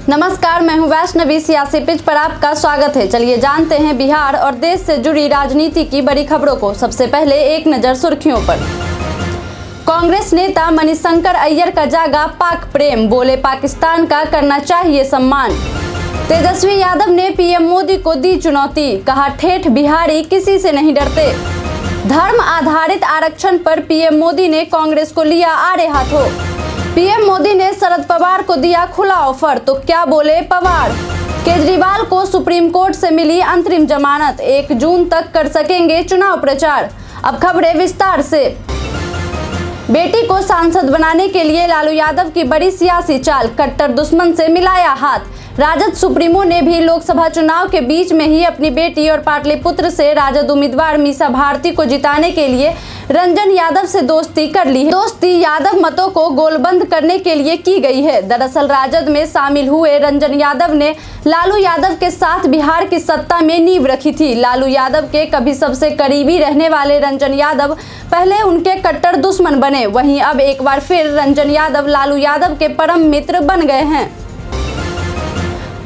नमस्कार, मैं हूं वैष्णवी। सियासी पिच पर आपका स्वागत है। चलिए जानते हैं बिहार और देश से जुड़ी राजनीति की बड़ी खबरों को। सबसे पहले एक नजर सुर्खियों पर। कांग्रेस नेता मणिशंकर अय्यर का जागा पाक प्रेम, बोले पाकिस्तान का करना चाहिए सम्मान। तेजस्वी यादव ने पीएम मोदी को दी चुनौती, कहा ठेठ बिहारी किसी से नहीं डरते। धर्म आधारित आरक्षण पर पीएम मोदी ने कांग्रेस को लिया आड़े हाथों। पीएम मोदी ने शरद पवार को दिया खुला ऑफर, तो क्या बोले पवार। केजरीवाल को सुप्रीम कोर्ट से मिली अंतरिम जमानत, 1 जून तक कर सकेंगे चुनाव प्रचार। अब खबरें विस्तार से। बेटी को सांसद बनाने के लिए लालू यादव की बड़ी सियासी चाल, कट्टर दुश्मन से मिलाया हाथ। राजद सुप्रीमो ने भी लोकसभा चुनाव के बीच में ही अपनी बेटी और पाटलिपुत्र से राजद उम्मीदवार मीसा भारती को जिताने के लिए रंजन यादव से दोस्ती कर ली है। दोस्ती यादव मतों को गोलबंद करने के लिए की गई है। दरअसल राजद में शामिल हुए रंजन यादव ने लालू यादव के साथ बिहार की सत्ता में नींव रखी थी। लालू यादव के कभी सबसे करीबी रहने वाले रंजन यादव पहले उनके कट्टर दुश्मन बने, वहीं अब एक बार फिर रंजन यादव लालू यादव के परम मित्र बन गए हैं।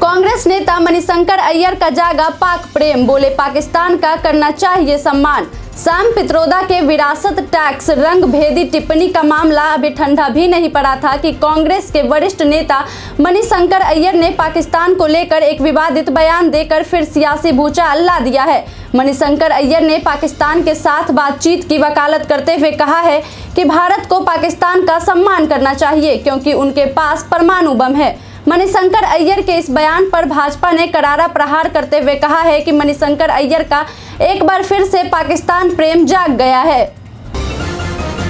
कांग्रेस नेता मणिशंकर अय्यर का जागा पाक प्रेम, बोले पाकिस्तान का करना चाहिए सम्मान। शाम पित्रोदा के विरासत टैक्स रंग भेदी टिप्पणी का मामला अभी ठंडा भी नहीं पड़ा था कि कांग्रेस के वरिष्ठ नेता मणिशंकर अय्यर ने पाकिस्तान को लेकर एक विवादित बयान देकर फिर सियासी भूचाल ला दिया है। मणिशंकर अय्यर ने पाकिस्तान के साथ बातचीत की वकालत करते हुए कहा है कि भारत को पाकिस्तान का सम्मान करना चाहिए क्योंकि उनके पास परमाणु बम है। मणिशंकर अय्यर के इस बयान पर भाजपा ने करारा प्रहार करते हुए कहा है कि मणिशंकर अय्यर का एक बार फिर से पाकिस्तान प्रेम जाग गया है।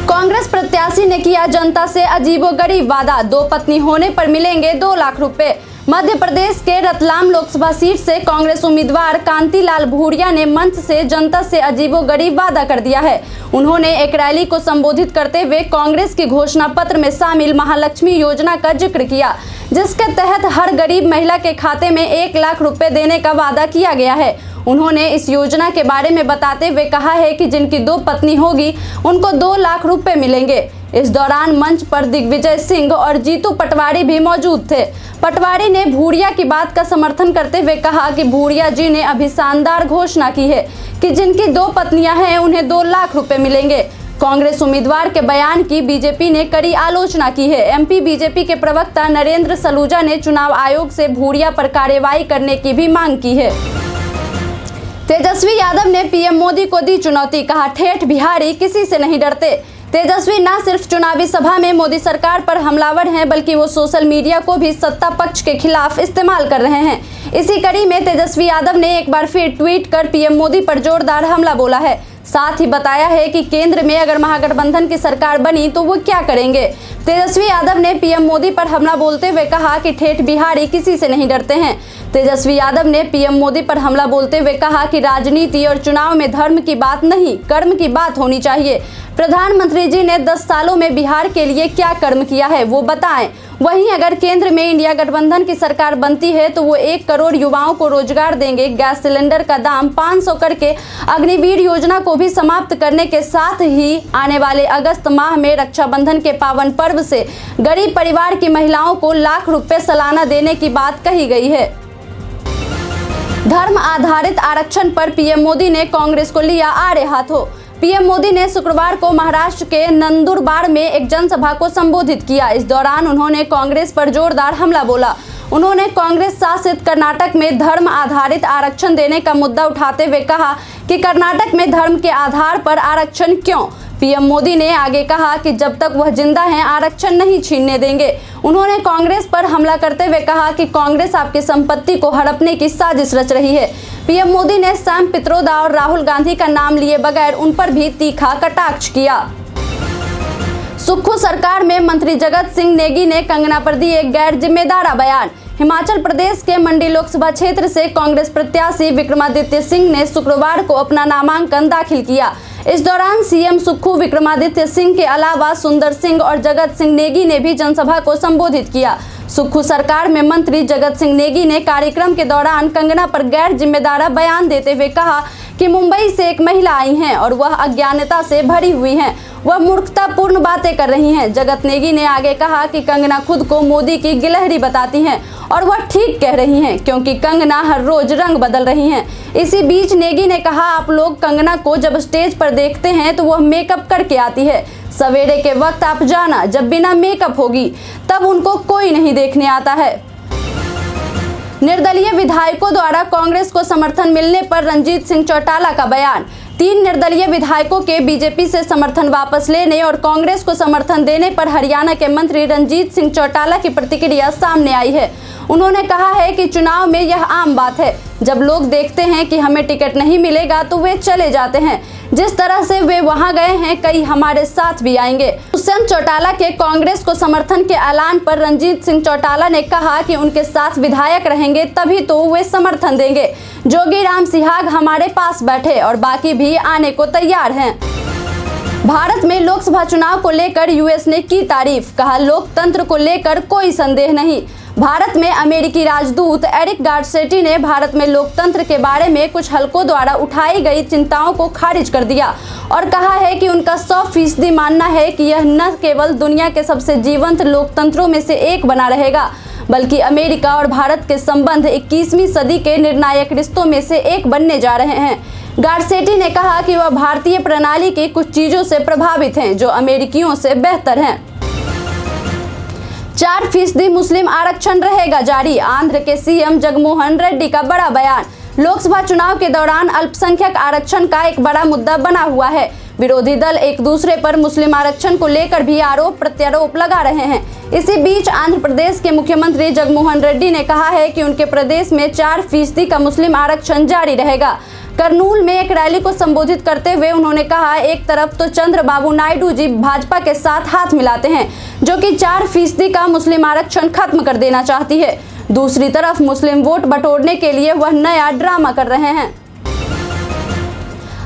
कांग्रेस प्रत्याशी ने किया जनता से अजीबोगरीब वादा, 2 पत्नी होने पर मिलेंगे 2 लाख रुपए। मध्य प्रदेश के रतलाम लोकसभा सीट से कांग्रेस उम्मीदवार कांतिलाल भूरिया ने मंच से जनता से अजीबोगरीब वादा कर दिया है। उन्होंने एक रैली को संबोधित करते हुए कांग्रेस की घोषणा पत्र में शामिल महालक्ष्मी योजना का जिक्र किया, जिसके तहत हर गरीब महिला के खाते में 1 लाख रुपए देने का वादा किया गया है। उन्होंने इस योजना के बारे में बताते हुए कहा है कि जिनकी 2 पत्नी होगी उनको 2 लाख रुपए मिलेंगे। इस दौरान मंच पर दिग्विजय सिंह और जीतू पटवारी भी मौजूद थे। पटवारी ने भूरिया की बात का समर्थन करते हुए कहा कि भूरिया जी ने अभी शानदार घोषणा की है कि जिनकी 2 पत्नियां हैं उन्हें 2 लाख रुपए मिलेंगे। कांग्रेस उम्मीदवार के बयान की बीजेपी ने कड़ी आलोचना की है। एमपी बीजेपी के प्रवक्ता नरेंद्र सलूजा ने चुनाव आयोग से भूरिया पर कार्रवाई करने की भी मांग की है। तेजस्वी यादव ने पीएम मोदी को दी चुनौती, कहा ठेठ बिहारी किसी से नहीं डरते। तेजस्वी न सिर्फ चुनावी सभा में मोदी सरकार पर हमलावर हैं, बल्कि वो सोशल मीडिया को भी सत्ता पक्ष के खिलाफ इस्तेमाल कर रहे हैं। इसी कड़ी में तेजस्वी यादव ने एक बार फिर ट्वीट कर पीएम मोदी पर जोरदार हमला बोला है। साथ ही बताया है कि केंद्र में अगर महागठबंधन की सरकार बनी तो वो क्या करेंगे। तेजस्वी यादव ने पीएम मोदी पर हमला बोलते हुए कहा कि ठेठ बिहारी किसी से नहीं डरते हैं। तेजस्वी यादव ने पीएम मोदी पर हमला बोलते हुए कहा कि राजनीति और चुनाव में धर्म की बात नहीं, कर्म की बात होनी चाहिए। प्रधानमंत्री जी ने 10 सालों में बिहार के लिए क्या कर्म किया है वो बताएं। वहीं अगर केंद्र में इंडिया गठबंधन की सरकार बनती है तो वो 1 करोड़ युवाओं को रोजगार देंगे। गैस सिलेंडर का दाम 500 करके अग्निवीर योजना को भी समाप्त करने के साथ ही आने वाले अगस्त माह में रक्षाबंधन के पावन पर्व से गरीब परिवार की महिलाओं को लाख रुपए सालाना देने की बात कही गई है। धर्म आधारित आरक्षण पर पीएम मोदी ने कांग्रेस को लिया आड़े हाथों। पीएम मोदी ने शुक्रवार को महाराष्ट्र के नंदुरबार में एक जनसभा को संबोधित किया। इस दौरान उन्होंने कांग्रेस पर जोरदार हमला बोला। उन्होंने कांग्रेस शासित कर्नाटक में धर्म आधारित आरक्षण देने का मुद्दा उठाते हुए कहा कि कर्नाटक में धर्म के आधार पर आरक्षण क्यों। पीएम मोदी ने आगे कहा कि जब तक वह जिंदा हैं आरक्षण नहीं छीनने देंगे। उन्होंने कांग्रेस पर हमला करते हुए कहा कि कांग्रेस आपकी संपत्ति को हड़पने की साजिश रच रही है। पीएम मोदी ने शाम पित्रोदा और राहुल गांधी का नाम लिए बगैर उन पर भी तीखा कटाक्ष किया। सुक्खू सरकार में मंत्री जगत सिंह नेगी ने कंगना पर दिए गैर जिम्मेदार बयान। हिमाचल प्रदेश के मंडी लोकसभा क्षेत्र से कांग्रेस प्रत्याशी विक्रमादित्य सिंह ने शुक्रवार को अपना नामांकन दाखिल किया। इस दौरान सीएम सुक्खू विक्रमादित्य सिंह के अलावा सुंदर सिंह और जगत सिंह नेगी ने भी जनसभा को संबोधित किया। सुक्खू सरकार में मंत्री जगत सिंह नेगी ने कार्यक्रम के दौरान कंगना पर गैर जिम्मेदार बयान देते हुए कहा कि मुंबई से एक महिला आई हैं और वह अज्ञानता से भरी हुई हैं, वह मूर्खतापूर्ण बातें कर रही हैं। जगत नेगी ने आगे कहा कि कंगना खुद को मोदी की गिलहरी बताती हैं और वह ठीक कह रही हैं, क्योंकि कंगना हर रोज रंग बदल रही हैं। इसी बीच नेगी ने कहा, आप लोग कंगना को जब स्टेज पर देखते हैं तो वह मेकअप करके आती है। सवेरे के वक्त आप जाना, जब बिना मेकअप होगी तब उनको कोई नहीं देखने आता है। निर्दलीय विधायकों द्वारा कांग्रेस को समर्थन मिलने पर रणजीत सिंह चौटाला का बयान। 3 निर्दलीय विधायकों के बीजेपी से समर्थन वापस लेने और कांग्रेस को समर्थन देने पर हरियाणा के मंत्री रणजीत सिंह चौटाला की प्रतिक्रिया सामने आई है। उन्होंने कहा है कि चुनाव में यह आम बात है, जब लोग देखते हैं कि हमें टिकट नहीं मिलेगा तो वे चले जाते हैं। जिस तरह से वे वहां गए हैं, कई हमारे साथ भी आएंगे। दुष्यंत चौटाला के कांग्रेस को समर्थन के ऐलान पर रणजीत सिंह चौटाला ने कहा कि उनके साथ विधायक रहेंगे तभी तो वे समर्थन देंगे। जोगीराम सिहाग हमारे पास बैठे और बाकी भी आने को तैयार हैं। भारत में लोकसभा चुनाव को लेकर यूएस ने की तारीफ, कहा लोकतंत्र को लेकर कोई संदेह नहीं। भारत में अमेरिकी राजदूत एरिक गार्सेटी ने भारत में लोकतंत्र के बारे में कुछ हलकों द्वारा उठाई गई चिंताओं को खारिज कर दिया और कहा है कि उनका 100% मानना है कि यह न केवल दुनिया के सबसे जीवंत लोकतंत्रों में से एक बना रहेगा, बल्कि अमेरिका और भारत के संबंध 21वीं सदी के निर्णायक रिश्तों में से एक बनने जा रहे हैं। गार्सेटी ने कहा कि वह भारतीय प्रणाली की कुछ चीजों से प्रभावित हैं जो अमेरिकियों से बेहतर हैं। 4% मुस्लिम आरक्षण रहेगा जारी, आंध्र के सीएम जगनमोहन रेड्डी का बड़ा बयान। लोकसभा चुनाव के दौरान अल्पसंख्यक आरक्षण का एक बड़ा मुद्दा बना हुआ है। विरोधी दल एक दूसरे पर मुस्लिम आरक्षण को लेकर भी आरोप प्रत्यारोप लगा रहे हैं। इसी बीच आंध्र प्रदेश के मुख्यमंत्री जगनमोहन रेड्डी ने कहा है कि उनके प्रदेश में 4% का मुस्लिम आरक्षण जारी रहेगा। करनूल में एक रैली को संबोधित करते हुए उन्होंने कहा, एक तरफ तो चंद्रबाबू नायडू जी भाजपा के साथ हाथ मिलाते हैं जो कि 4% का मुस्लिम आरक्षण खत्म कर देना चाहती है, दूसरी तरफ मुस्लिम वोट बटोरने के लिए वह नया ड्रामा कर रहे हैं।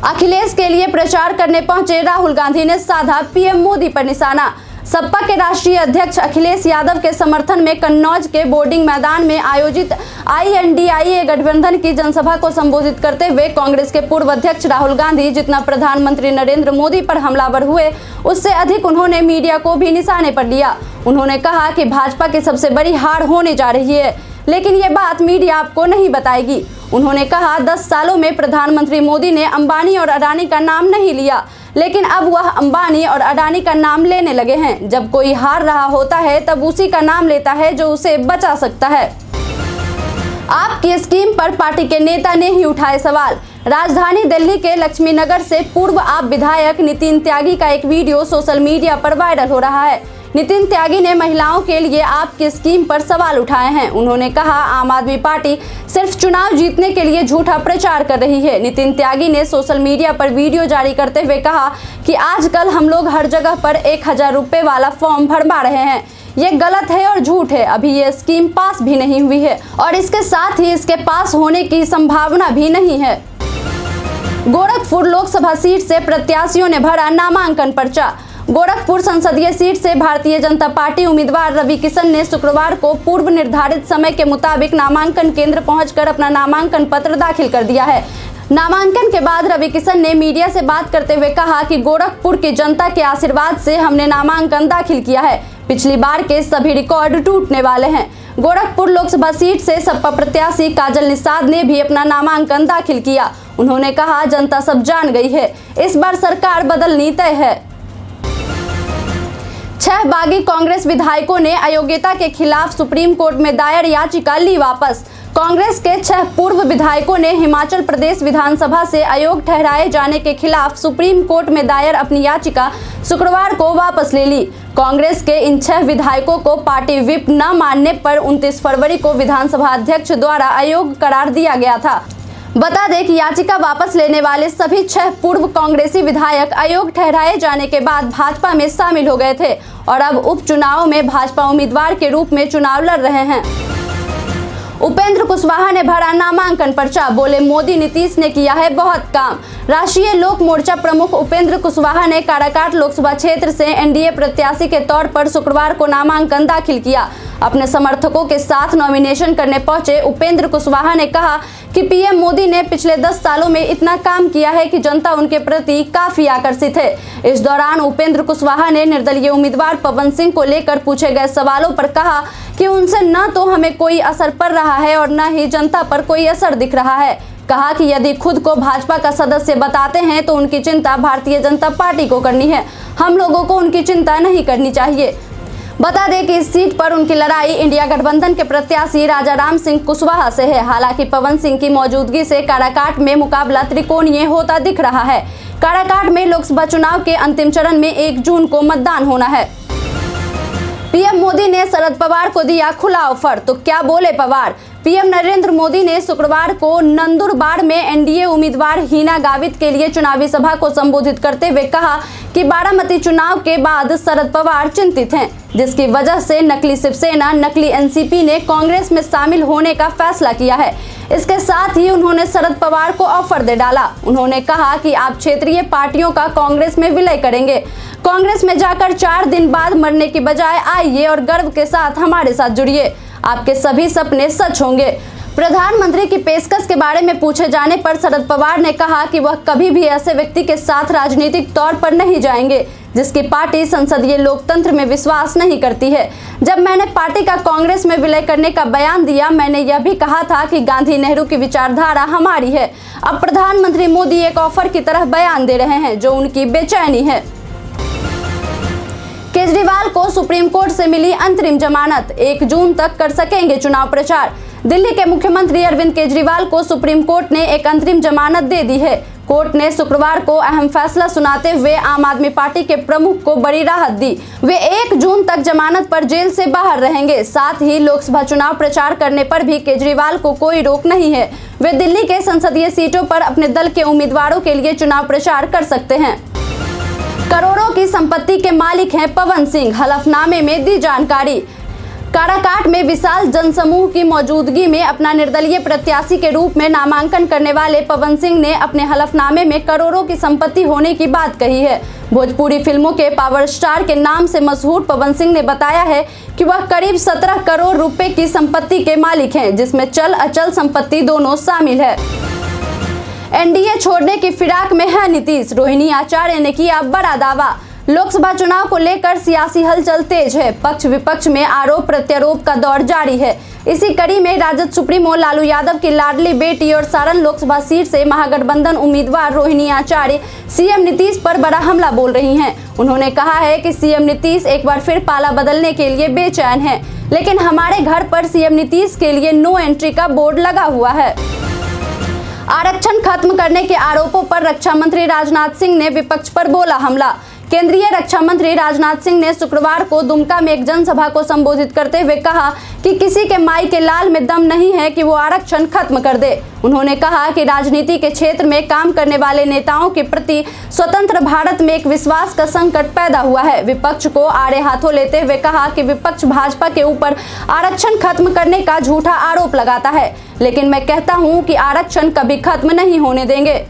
अखिलेश के लिए प्रचार करने पहुंचे राहुल गांधी ने साधा पीएम मोदी पर निशाना। सपा के राष्ट्रीय अध्यक्ष अखिलेश यादव के समर्थन में कन्नौज के बोर्डिंग मैदान में आयोजित INDIA गठबंधन की जनसभा को संबोधित करते हुए कांग्रेस के पूर्व अध्यक्ष राहुल गांधी जितना प्रधानमंत्री नरेंद्र मोदी पर हमलावर हुए, उससे अधिक उन्होंने मीडिया को भी निशाने पर लिया। उन्होंने कहा कि भाजपा की सबसे बड़ी हार होने जा रही है, लेकिन ये बात मीडिया आपको नहीं बताएगी। उन्होंने कहा, 10 सालों में प्रधानमंत्री मोदी ने अंबानी और अडानी का नाम नहीं लिया, लेकिन अब वह अंबानी और अडानी का नाम लेने लगे हैं। जब कोई हार रहा होता है तब उसी का नाम लेता है जो उसे बचा सकता है। आपकी स्कीम पर पार्टी के नेता ने ही उठाए सवाल। राजधानी दिल्ली के लक्ष्मी नगर से पूर्व आप विधायक नितिन त्यागी का एक वीडियो सोशल मीडिया पर वायरल हो रहा है। नितिन त्यागी ने महिलाओं के लिए आपकी स्कीम पर सवाल उठाए हैं। उन्होंने कहा, आम आदमी पार्टी सिर्फ चुनाव जीतने के लिए झूठा प्रचार कर रही है। नितिन त्यागी ने सोशल मीडिया पर वीडियो जारी करते हुए कहा कि आजकल हम लोग हर जगह पर 1000 रुपए वाला फॉर्म भरवा रहे हैं। ये गलत है और झूठ है। अभी ये स्कीम पास भी नहीं हुई है और इसके साथ ही इसके पास होने की संभावना भी नहीं है। गोरखपुर लोकसभा सीट से प्रत्याशियों ने भरा नामांकन पर्चा। गोरखपुर संसदीय सीट से भारतीय जनता पार्टी उम्मीदवार रवि किशन ने शुक्रवार को पूर्व निर्धारित समय के मुताबिक नामांकन केंद्र पहुंचकर अपना नामांकन पत्र दाखिल कर दिया है। नामांकन के बाद रवि किशन ने मीडिया से बात करते हुए कहा कि गोरखपुर की जनता के आशीर्वाद से हमने नामांकन दाखिल किया है। पिछली बार के सभी रिकॉर्ड टूटने वाले हैं। गोरखपुर लोकसभा सीट से सपा प्रत्याशी काजल निषाद ने भी अपना नामांकन दाखिल किया। उन्होंने कहा, जनता सब जान गई है, इस बार सरकार बदलनी तय है। 6 बागी कांग्रेस विधायकों ने अयोग्यता के खिलाफ सुप्रीम कोर्ट में दायर याचिका ली वापस। कांग्रेस के 6 पूर्व विधायकों ने हिमाचल प्रदेश विधानसभा से अयोग्य ठहराए जाने के खिलाफ सुप्रीम कोर्ट में दायर अपनी याचिका शुक्रवार को वापस ले ली। कांग्रेस के इन 6 विधायकों को पार्टी व्हिप न मानने पर 29 फरवरी को विधानसभा अध्यक्ष द्वारा अयोग्य करार दिया गया था। बता दें कि याचिका वापस लेने वाले सभी 6 पूर्व कांग्रेसी विधायक अयोग्य ठहराए जाने के बाद भाजपा में शामिल हो गए थे और अब उपचुनाव में भाजपा उम्मीदवार के रूप में चुनाव लड़ रहे हैं। उपेंद्र कुशवाहा ने भरा नामांकन पर्चा, बोले मोदी नीतीश ने किया है बहुत काम। राष्ट्रीय लोक मोर्चा प्रमुख उपेंद्र कुशवाहा ने काराकाट लोकसभा क्षेत्र से एनडीए प्रत्याशी के तौर पर शुक्रवार को नामांकन दाखिल किया। अपने समर्थकों के साथ नॉमिनेशन करने पहुंचे उपेंद्र कुशवाहा ने कहा कि पीएम मोदी ने पिछले 10 सालों में इतना काम किया है कि जनता उनके प्रति काफी आकर्षित है। इस दौरान उपेंद्र कुशवाहा ने निर्दलीय उम्मीदवार पवन सिंह को लेकर पूछे गए सवालों पर कहा कि उनसे न तो हमें कोई असर पड़ रहा है और न ही जनता पर कोई असर दिख रहा है। कहा कि यदि खुद को भाजपा का सदस्य बताते हैं तो उनकी चिंता भारतीय जनता पार्टी को करनी है, हम लोगों को उनकी चिंता नहीं करनी चाहिए। बता दें कि इस सीट पर उनकी लड़ाई इंडिया गठबंधन के प्रत्याशी राजा राम सिंह कुशवाहा से है। हालांकि पवन सिंह की मौजूदगी से काराकाट में मुकाबला त्रिकोणीय होता दिख रहा है। काराकाट में लोकसभा चुनाव के अंतिम चरण में 1 जून को मतदान होना है। पीएम मोदी ने शरद पवार को दिया खुला ऑफर, तो क्या बोले पवार। पीएम नरेंद्र मोदी ने शुक्रवार को नंदुरबार में एनडीए उम्मीदवार हिना गावित के लिए चुनावी सभा को संबोधित करते हुए कहा कि बारामती चुनाव के बाद शरद पवार चिंतित हैं, जिसकी वजह से नकली शिवसेना, नकली एनसीपी ने कांग्रेस में शामिल होने का फैसला किया है। इसके साथ ही उन्होंने शरद पवार को ऑफर दे डाला। उन्होंने कहा कि आप क्षेत्रीय पार्टियों का कांग्रेस में विलय करेंगे, कांग्रेस में जाकर 4 दिन बाद मरने की बजाय आइए और गर्व के साथ हमारे साथ जुड़िए, आपके सभी सपने सच होंगे। प्रधानमंत्री की पेशकश के बारे में पूछे जाने पर शरद पवार ने कहा कि वह कभी भी ऐसे व्यक्ति के साथ राजनीतिक तौर पर नहीं जाएंगे जिसकी पार्टी संसदीय लोकतंत्र में विश्वास नहीं करती है। जब मैंने पार्टी का कांग्रेस में विलय करने का बयान दिया, मैंने यह भी कहा था कि गांधी नेहरू की विचारधारा हमारी है। अब प्रधानमंत्री मोदी एक ऑफर की तरह बयान दे रहे हैं जो उनकी बेचैनी है। केजरीवाल को सुप्रीम कोर्ट से मिली अंतरिम जमानत, 1 जून तक कर सकेंगे चुनाव प्रचार। दिल्ली के मुख्यमंत्री अरविंद केजरीवाल को सुप्रीम कोर्ट ने एक अंतरिम जमानत दे दी है। कोर्ट ने शुक्रवार को अहम फैसला सुनाते हुए आम आदमी पार्टी के प्रमुख को बड़ी राहत दी। वे 1 जून तक जमानत पर जेल से बाहर रहेंगे। साथ ही लोकसभा चुनाव प्रचार करने पर भी केजरीवाल को कोई रोक नहीं है। वे दिल्ली के संसदीय सीटों पर अपने दल के उम्मीदवारों के लिए चुनाव प्रचार कर सकते हैं। करोड़ों की संपत्ति के मालिक हैं पवन सिंह, हलफनामे में दी जानकारी। काराकाट में विशाल जनसमूह की मौजूदगी में अपना निर्दलीय प्रत्याशी के रूप में नामांकन करने वाले पवन सिंह ने अपने हलफनामे में करोड़ों की संपत्ति होने की बात कही है। भोजपुरी फिल्मों के पावर स्टार के नाम से मशहूर पवन सिंह ने बताया है कि वह करीब 17 करोड़ रुपए की संपत्ति के मालिक हैं, जिसमें चल अचल संपत्ति दोनों शामिल है। एनडीए छोड़ने की फिराक में है नीतीश, रोहिणी आचार्य ने किया बड़ा दावा। लोकसभा चुनाव को लेकर सियासी हलचल तेज है। पक्ष विपक्ष में आरोप प्रत्यारोप का दौर जारी है। इसी कड़ी में राजद सुप्रीमो लालू यादव की लाडली बेटी और सारण लोकसभा सीट से महागठबंधन उम्मीदवार रोहिणी आचार्य सीएम नीतीश पर बड़ा हमला बोल रही हैं। उन्होंने कहा है कि सीएम नीतीश एक बार फिर पाला बदलने के लिए बेचैन है, लेकिन हमारे घर पर सीएम नीतीश के लिए नो एंट्री का बोर्ड लगा हुआ है। आरक्षण खत्म करने के आरोपों पर रक्षा मंत्री राजनाथ सिंह ने विपक्ष पर बोला हमला। केंद्रीय रक्षा मंत्री राजनाथ सिंह ने शुक्रवार को दुमका में एक जनसभा को संबोधित करते हुए कहा कि किसी के माई के लाल में दम नहीं है कि वो आरक्षण खत्म कर दे। उन्होंने कहा कि राजनीति के क्षेत्र में काम करने वाले नेताओं के प्रति स्वतंत्र भारत में एक विश्वास का संकट पैदा हुआ है। विपक्ष को आड़े हाथों लेते हुए कहा कि विपक्ष भाजपा के ऊपर आरक्षण खत्म करने का झूठा आरोप लगाता है, लेकिन मैं कहता हूं कि आरक्षण कभी खत्म नहीं होने देंगे।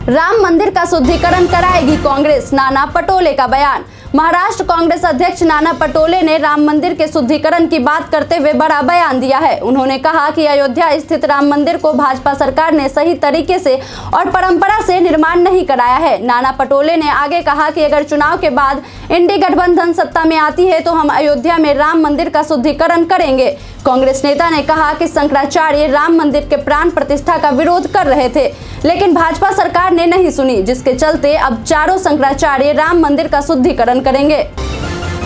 राम मंदिर का शुद्धिकरण कराएगी कांग्रेस, नाना पटोले का बयान। महाराष्ट्र कांग्रेस अध्यक्ष नाना पटोले ने राम मंदिर के शुद्धिकरण की बात करते हुए बड़ा बयान दिया है। उन्होंने कहा कि अयोध्या स्थित राम मंदिर को भाजपा सरकार ने सही तरीके से और परंपरा से निर्माण नहीं कराया है। नाना पटोले ने आगे कहा कि अगर चुनाव के बाद इंडी गठबंधन सत्ता में आती है तो हम अयोध्या में राम मंदिर का शुद्धिकरण करेंगे। कांग्रेस नेता ने कहा कि शंकराचार्य राम मंदिर के प्राण प्रतिष्ठा का विरोध कर रहे थे, लेकिन भाजपा सरकार ने नहीं सुनी, जिसके चलते अब चारों शंकराचार्य राम मंदिर का शुद्धिकरण करेंगे।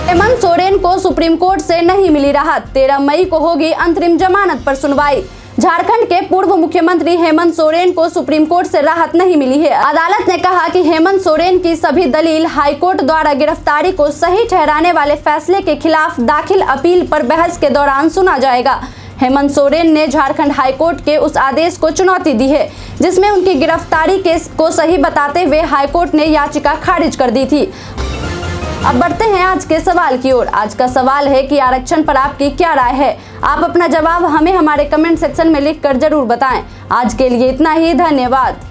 हेमंत सोरेन को सुप्रीम कोर्ट से नहीं मिली राहत, 13 मई को होगी अंतरिम जमानत पर सुनवाई। झारखंड के पूर्व मुख्यमंत्री हेमंत सोरेन को सुप्रीम कोर्ट से राहत नहीं मिली है। अदालत ने कहा कि हेमंत सोरेन की सभी दलील हाईकोर्ट द्वारा गिरफ्तारी को सही ठहराने वाले फैसले के खिलाफ दाखिल अपील पर बहस के दौरान सुना जाएगा। हेमंत सोरेन ने झारखंड हाईकोर्ट के उस आदेश को चुनौती दी है जिसमें उनकी गिरफ्तारी केस को सही बताते हुए हाईकोर्ट ने याचिका खारिज कर दी थी। अब बढ़ते हैं आज के सवाल की ओर। आज का सवाल है कि आरक्षण पर आपकी क्या राय है। आप अपना जवाब हमें हमारे कमेंट सेक्शन में लिखकर जरूर बताएं। आज के लिए इतना ही, धन्यवाद।